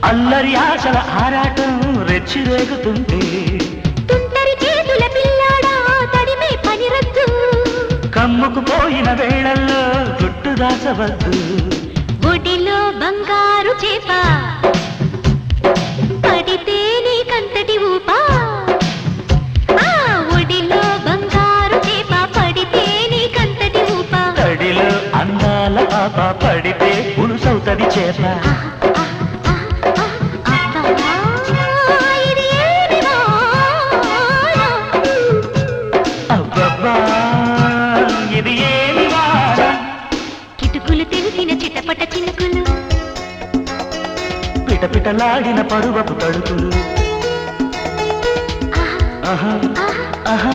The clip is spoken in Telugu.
అల్లరి ఆశల ఆరాటం రెచ్చి రేగుతుంటే తుంటరి చేతుల పిల్లాడా తడిమే పని రద్దు కమ్ముకు పోయిన వేళల్లో గుట్టు దాచవద్దు ఒడిలో బంగారు చేప పడితే నీకంతటి ఊపా ఒడిలో బంగారు చేప పడితే నీకంతటి ఊపా తడిలో అందాల పాప పడితే పులుసవుతది చేప ఇది ఏమి వాన కిటుకులు తెలిసిన చిటపట చినుకులు పిటపిటలాడిన పరువపు తడుకులు ఆహా